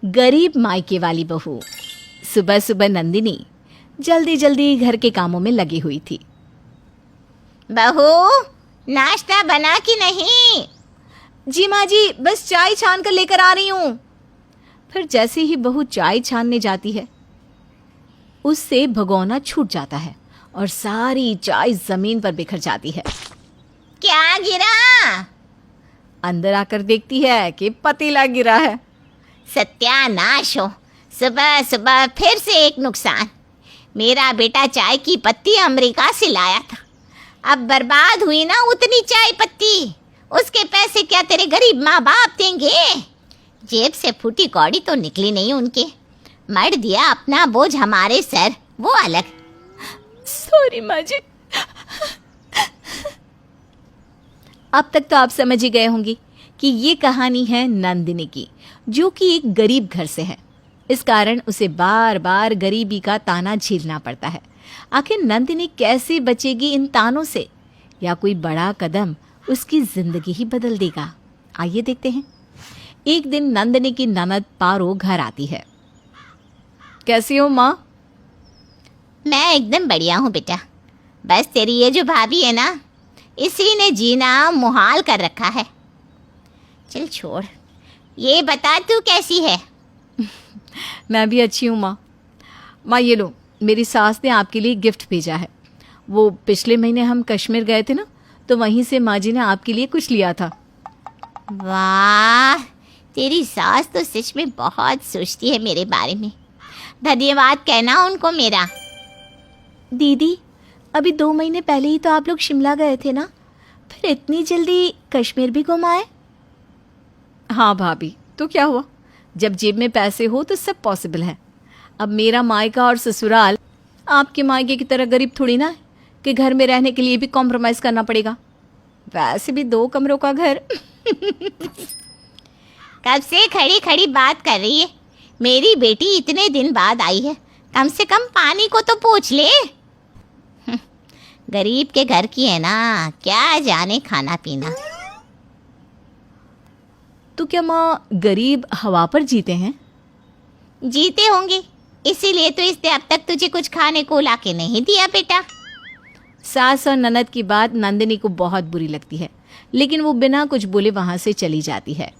गरीब मायके वाली बहू। सुबह सुबह नंदिनी जल्दी जल्दी घर के कामों में लगी हुई थी। बहू, नाश्ता बना कि नहीं? जी माँ जी, बस चाय छान कर लेकर आ रही हूँ। फिर जैसे ही बहू चाय छानने जाती है, उससे भगोना छूट जाता है और सारी चाय जमीन पर बिखर जाती है। क्या गिरा? अंदर आकर देखती है कि पतीला गिरा है। सत्यानाश हो, सुबह सुबह फिर से एक नुकसान। मेरा बेटा चाय की पत्ती अमेरिका से लाया था। अब बर्बाद हुई ना उतनी चाय पत्ती। उसके पैसे क्या तेरे गरीब माँ बाप देंगे? जेब से फूटी कौड़ी तो निकली नहीं उनके। मर दिया अपना बोझ हमारे सर, वो अलग। सॉरी माँ जी। अब तक तो आप समझ ही गए होंगे कि ये कहानी है नंदिनी की, जो कि एक गरीब घर से है। इस कारण उसे बार बार गरीबी का ताना झेलना पड़ता है। आखिर नंदिनी कैसे बचेगी इन तानों से, या कोई बड़ा कदम उसकी जिंदगी ही बदल देगा? आइए देखते हैं। एक दिन नंदिनी की ननद पारो घर आती है। कैसी हो माँ? मैं एकदम बढ़िया हूँ बेटा। बस तेरी ये जो भाभी है ना, इसी ने जीना मुहाल कर रखा है। चल छोड़, ये बता तू कैसी है? मैं भी अच्छी हूँ माँ। माँ ये लो, मेरी सास ने आपके लिए गिफ्ट भेजा है। वो पिछले महीने हम कश्मीर गए थे ना, तो वहीं से माँ जी ने आपके लिए कुछ लिया था। वाह, तेरी सास तो सच में बहुत सोचती है मेरे बारे में। धन्यवाद कहना उनको मेरा। दीदी, अभी 2 महीने पहले ही तो आप लोग शिमला गए थे ना, फिर इतनी जल्दी कश्मीर भी घुम आए? हाँ भाभी, तो क्या हुआ? जब जेब में पैसे हो तो सब पॉसिबल है। अब मेरा मायका और ससुराल आपके मायके की तरह गरीब थोड़ी ना है कि घर में रहने के लिए भी कॉम्प्रोमाइज़ करना पड़ेगा। वैसे भी 2 कमरों का घर। कब से खड़ी खड़ी बात कर रही है? मेरी बेटी इतने दिन बाद आई है, कम से कम पानी को तो पूछ ले। गरीब के घर की है ना, क्या जाने खाना पीना। तो क्या माँ गरीब हवा पर जीते हैं? जीते होंगे, इसीलिए तो इसने अब तक तुझे कुछ खाने को लाके नहीं दिया बेटा। सास और ननद की बात नंदिनी को बहुत बुरी लगती है, लेकिन वो बिना कुछ बोले वहाँ से चली जाती है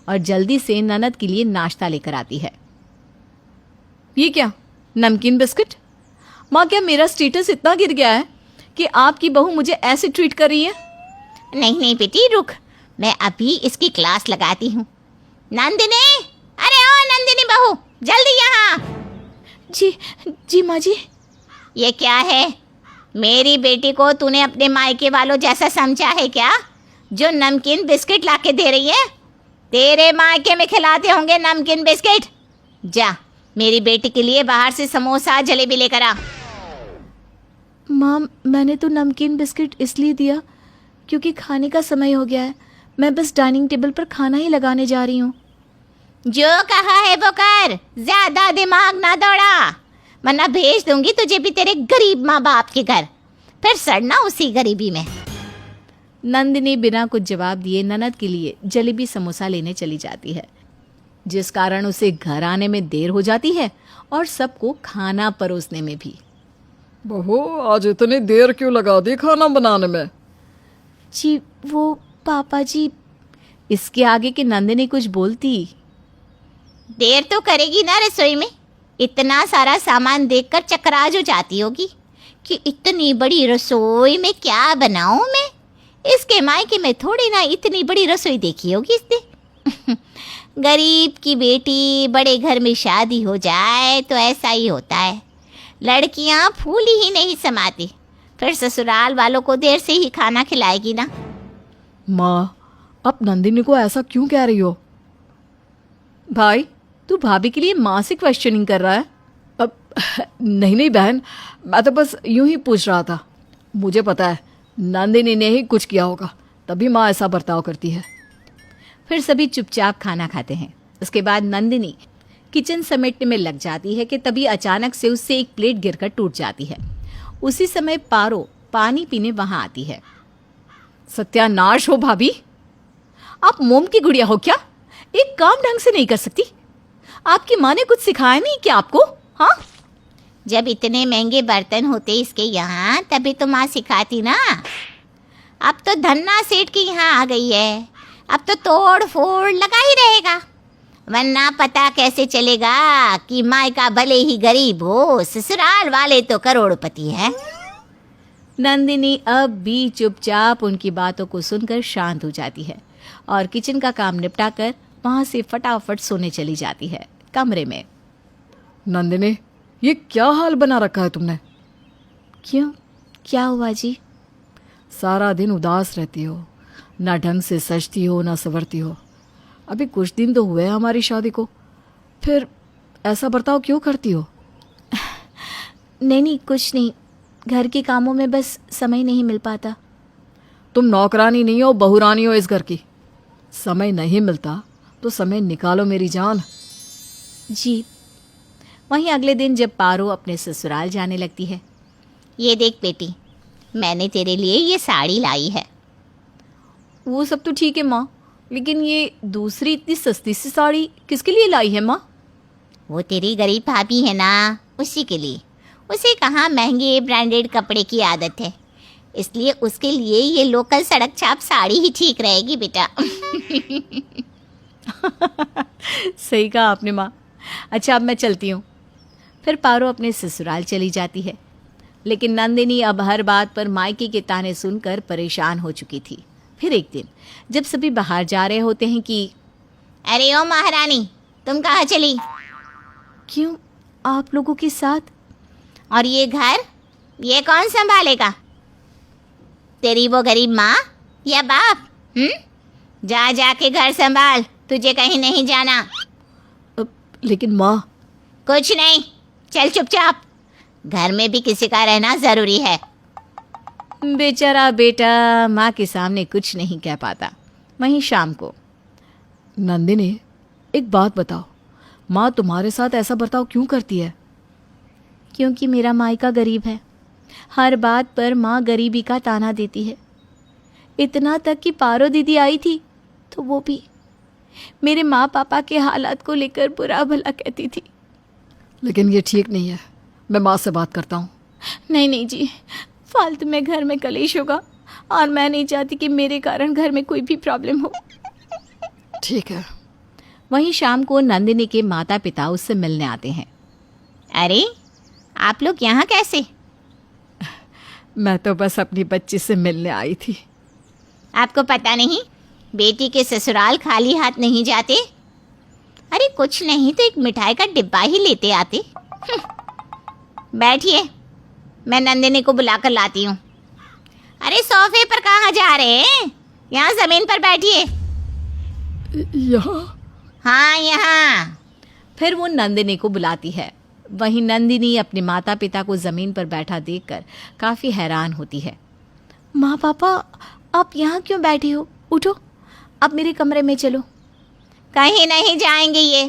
और जल्दी से ननद के लिए नाश्ता लेकर आती है। ये क्या, नमकीन बिस्किट? माँ, क्या मेरा स्टेटस इतना गिर गया है कि आपकी बहू मुझे ऐसे ट्रीट कर रही है? नहीं नहीं बेटी, रुक, मैं अभी इसकी क्लास लगाती हूँ। नंदिनी, अरे ओ नंदिनी बहू, जल्दी यहाँ। जी माँ जी। ये क्या है? मेरी बेटी को तूने अपने मायके वालों जैसा समझा है क्या, जो नमकीन बिस्किट लाके दे रही है? तेरे मायके में खिलाते होंगे नमकीन बिस्किट। जा, मेरी बेटी के लिए बाहर से समोसा जलेबी लेकर आ। माँ, मैंने तो नमकीन बिस्किट इसलिए दिया क्योंकि खाने का समय हो गया है। मैं बस डाइनिंग टेबल पर खाना ही लगाने जा रही हूँ। जो कहा है वो कर, ज्यादा दिमाग ना दौड़ा, वरना भेज दूंगी तुझे भी तेरे गरीब माँ बाप के घर, फिर सड़ना उसी गरीबी में। नंदिनी बिना कुछ जवाब दिए ननद के लिए जलेबी समोसा लेने चली जाती है, जिस कारण उसे घर आने में देर हो जाती है और सबको खाना परोसने में भी। बहू, आज इतनी देर क्यों लगा दी खाना बनाने में? जी वो पापा जी। इसके आगे कि नंदिनी कुछ बोलती। देर तो करेगी ना रसोई में, इतना सारा सामान देखकर चकराज हो जाती होगी कि इतनी बड़ी रसोई में क्या बनाऊं मैं। इसके मायके में थोड़ी ना इतनी बड़ी रसोई देखी होगी इसने। गरीब की बेटी बड़े घर में शादी हो जाए तो ऐसा ही होता है, लड़कियां फूली ही नहीं समाती, फिर ससुराल वालों को देर से ही खाना खिलाएगी ना। माँ, अब नंदिनी को ऐसा क्यों कह रही हो? भाई, तू भाभी के लिए माँ से क्वेश्चनिंग कर रहा है? अब नहीं बहन, मैं तो बस यूं ही पूछ रहा था। मुझे पता है नंदिनी ने ही कुछ किया होगा, तभी माँ ऐसा बर्ताव करती है। फिर सभी चुपचाप खाना खाते हैं। उसके बाद नंदिनी किचन समेटने में लग जाती है कि तभी अचानक से उससे एक प्लेट गिरकर टूट जाती है। उसी समय पारो पानी पीने वहां आती है। सत्यानाश हो भाभी, आप मोम की गुड़िया हो क्या? एक काम ढंग से नहीं कर सकती? आपकी माँ ने कुछ सिखाया नहीं क्या आपको? हाँ, जब इतने महंगे बर्तन होते इसके यहाँ तभी तो माँ सिखाती ना। अब तो धन्ना सेठ के यहाँ आ गई है, अब तो तोड़ फोड़ लगा ही रहेगा, वरना पता कैसे चलेगा कि मायका भले ही गरीब हो, ससुराल वाले तो करोड़पति है। नंदिनी अब भी चुपचाप उनकी बातों को सुनकर शांत हो जाती है और किचन का काम निपटा कर वहां से फटाफट सोने चली जाती है कमरे में। नंदिनी, ये क्या हाल बना रखा है तुमने? क्यों, क्या हुआ जी? सारा दिन उदास रहती हो, ना ढंग से सजती हो ना संवरती हो। अभी कुछ दिन तो हुए हैं हमारी शादी को, फिर ऐसा बर्ताव क्यों करती हो? नहीं, कुछ नहीं, घर के कामों में बस समय नहीं मिल पाता। तुम नौकरानी नहीं हो, बहुरानी हो इस घर की। समय नहीं मिलता तो समय निकालो मेरी जान। जी। वहीं अगले दिन जब पारो अपने ससुराल जाने लगती है। ये देख बेटी, मैंने तेरे लिए ये साड़ी लाई है। वो सब तो ठीक है माँ, लेकिन ये दूसरी इतनी सस्ती सी साड़ी किसके लिए लाई है माँ? वो तेरी गरीब भाभी है ना, उसी के लिए। उसे कहाँ महंगे ब्रांडेड कपड़े की आदत है, इसलिए उसके लिए ये लोकल सड़क छाप साड़ी ही ठीक रहेगी बेटा। सही कहा आपने माँ। अच्छा, अब मैं चलती हूँ। फिर पारो अपने ससुराल चली जाती है, लेकिन नंदिनी अब हर बात पर मायके के ताने सुनकर परेशान हो चुकी थी। फिर एक दिन जब सभी बाहर जा रहे होते हैं कि अरे ओ महारानी, तुम कहाँ चली? क्यों, आप लोगों के साथ? और ये घर, ये कौन संभालेगा? तेरी वो गरीब माँ या बाप? जा जाके घर संभाल, तुझे कहीं नहीं जाना। लेकिन माँ। कुछ नहीं, चल चुपचाप, घर में भी किसी का रहना जरूरी है। बेचारा बेटा माँ के सामने कुछ नहीं कह पाता। वहीं शाम को। नंदिनी, एक बात बताओ, माँ तुम्हारे साथ ऐसा बर्ताव क्यों करती है? क्योंकि मेरा मायका गरीब है। हर बात पर माँ गरीबी का ताना देती है। इतना तक कि पारो दीदी आई थी तो वो भी मेरे माँ पापा के हालात को लेकर बुरा भला कहती थी। लेकिन ये ठीक नहीं है, मैं माँ से बात करता हूँ। नहीं जी, फालतू में घर में कलेश होगा और मैं नहीं चाहती कि मेरे कारण घर में कोई भी प्रॉब्लम हो। ठीक है। वहीं शाम को नंदिनी के माता पिता उससे मिलने आते हैं। अरे, आप लोग यहाँ कैसे? मैं तो बस अपनी बच्ची से मिलने आई थी। आपको पता नहीं, बेटी के ससुराल खाली हाथ नहीं जाते। अरे कुछ नहीं तो एक मिठाई का डिब्बा ही लेते आते। बैठिए, मैं नंदिनी को बुलाकर लाती हूँ। अरे सोफे पर कहाँ जा रहे हैं? यहाँ जमीन पर बैठिए। यहाँ? हाँ, यहाँ। फिर वो नंदिनी को बुलाती है। वहीं नंदिनी अपने माता पिता को जमीन पर बैठा देखकर काफी हैरान होती है। माँ पापा, आप यहाँ क्यों बैठे हो? उठो, अब मेरे कमरे में चलो। कहीं नहीं जाएंगे, ये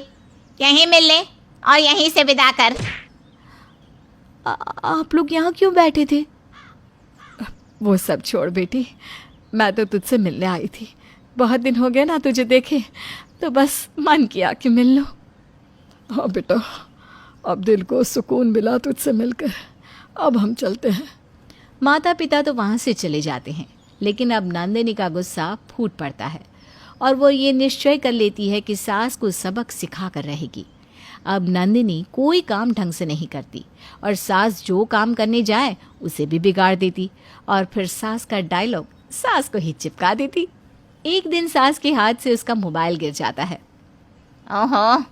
यहीं मिल ले और यहीं से विदा कर। आप लोग यहाँ क्यों बैठे थे? वो सब छोड़ बेटी, मैं तो तुझसे मिलने आई थी। बहुत दिन हो गए ना तुझे देखे, तो बस मन किया कि मिल लो। हाँ बेटा, अब दिल को सुकून मिला तुझसे मिलकर, अब हम चलते हैं। माता पिता तो वहाँ से चले जाते हैं, लेकिन अब नंदिनी का गुस्सा फूट पड़ता है और वो ये निश्चय कर लेती है कि सास को सबक सिखा कर रहेगी। अब नंदिनी कोई काम ढंग से नहीं करती और सास जो काम करने जाए उसे भी बिगाड़ देती और फिर सास का डायलॉग सास को ही चिपका देती। एक दिन सास के हाथ से उसका मोबाइल गिर जाता है। ओहो,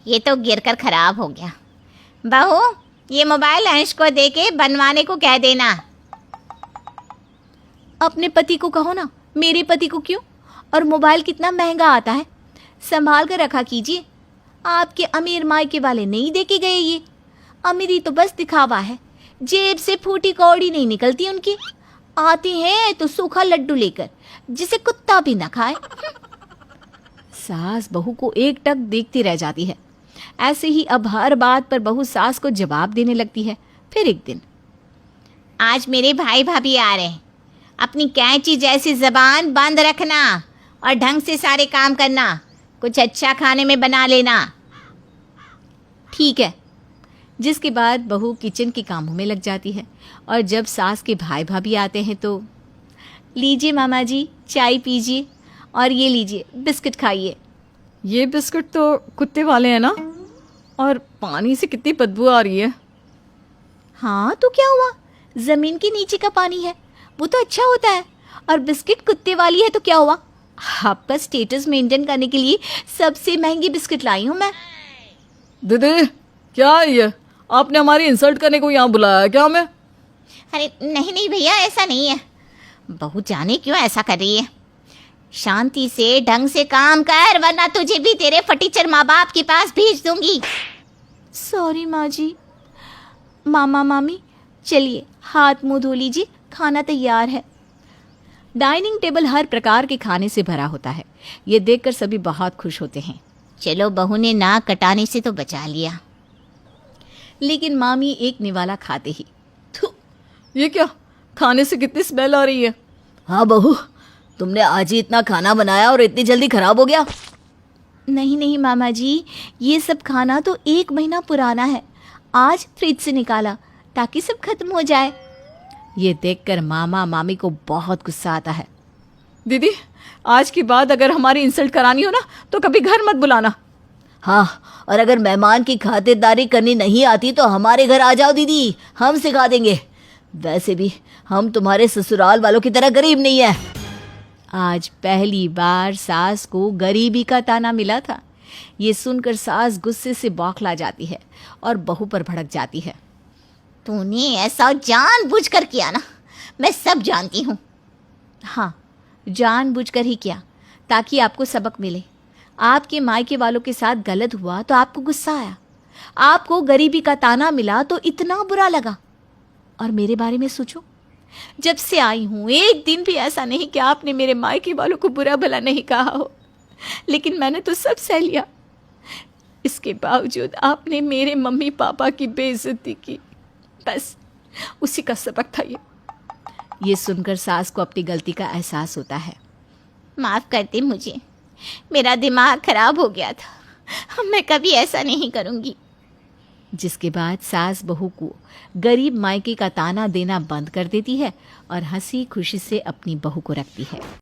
ये तो गिरकर खराब हो गया। बहू, ये मोबाइल अंश को देके बनवाने को कह देना। अपने पति को कहो ना, मेरे पति को क्यों? और मोबाइल कितना महंगा आता है, संभाल कर रखा कीजिए। आपके अमीर मायके वाले नहीं देके गए ये। अमीरी तो बस दिखावा है, जेब से फूटी कौड़ी नहीं निकलती उनकी। आती हैं तो सूखा लड्डू लेकर, जिसे कुत्ता भी न खाए। सास बहू को एक टक देखती रह जाती है। ऐसे ही अब हर बात पर बहू सास को जवाब देने लगती है। फिर एक दिन, आज मेरे भाई भाभी आ रहे हैं, अपनी कैंची जैसी जबान बंद रखना और ढंग से सारे काम करना। कुछ अच्छा खाने में बना लेना। ठीक है। जिसके बाद बहू किचन के कामों में लग जाती है और जब सास के भाई भाभी आते हैं तो लीजिए मामा जी चाय पीजिए और ये लीजिए बिस्किट खाइए। ये बिस्कुट तो कुत्ते वाले हैं ना, और पानी से कितनी बदबू आ रही है। हाँ तो क्या हुआ, ज़मीन के नीचे का पानी है वो तो अच्छा होता है, और बिस्किट कुत्ते वाली है तो क्या हुआ। आपका स्टेटस मेंटेन करने के लिए सबसे महंगी बिस्किट लाई हूँ मैं। दीदी क्या है ये, आपने हमारी इंसल्ट करने को यहाँ बुलाया है क्या हमें? अरे नहीं नहीं भैया, ऐसा नहीं है। बहू जाने क्यों ऐसा कर रही है। शांति से ढंग से काम कर, वरना तुझे भी तेरे फटीचर माँ बाप के पास भेज दूंगी। सॉरी माँ जी। मामा मामी चलिए हाथ मुंह धो लीजिए, खाना तैयार है। डाइनिंग टेबल हर प्रकार के खाने से भरा होता है। ये देखकर सभी बहुत खुश होते हैं। चलो बहू ने नाक कटाने से तो बचा लिया। लेकिन मामी एक निवाला खाते ही, थू, ये क्या, खाने से कितनी स्मेल आ रही है। हाँ बहू, तुमने आज ही इतना खाना बनाया और इतनी जल्दी खराब हो गया। नहीं नहीं मामा जी, ये सब खाना तो 1 महीना पुराना है, आज फ्रिज से निकाला ताकि सब खत्म हो जाए। ये देखकर मामा मामी को बहुत गुस्सा आता है। दीदी आज के बाद अगर हमारी इंसल्ट करानी हो ना तो कभी घर मत बुलाना। हाँ, और अगर मेहमान की खातिरदारी करनी नहीं आती तो हमारे घर आ जाओ दीदी, हम सिखा देंगे। वैसे भी हम तुम्हारे ससुराल वालों की तरह गरीब नहीं है। आज पहली बार सास को गरीबी का ताना मिला था। ये सुनकर सास गुस्से से बौखला जाती है और बहू पर भड़क जाती है। तूने ऐसा जानबूझकर किया ना, मैं सब जानती हूँ। हाँ, जानबूझकर ही किया ताकि आपको सबक मिले। आपके मायके वालों के साथ गलत हुआ तो आपको गुस्सा आया, आपको गरीबी का ताना मिला तो इतना बुरा लगा। और मेरे बारे में सोचो, जब से आई हूँ एक दिन भी ऐसा नहीं कि आपने मेरे मायके वालों को बुरा भला नहीं कहा हो, लेकिन मैंने तो सब सह लिया। इसके बावजूद आपने मेरे मम्मी पापा की बेइज्जती की, बस उसी का सबक था ये। ये सुनकर सास को अपनी गलती का एहसास होता है। माफ़ कर दे मुझे, मेरा दिमाग खराब हो गया था, मैं कभी ऐसा नहीं करूँगी। जिसके बाद सास बहू को गरीब मायके का ताना देना बंद कर देती है और हंसी खुशी से अपनी बहू को रखती है।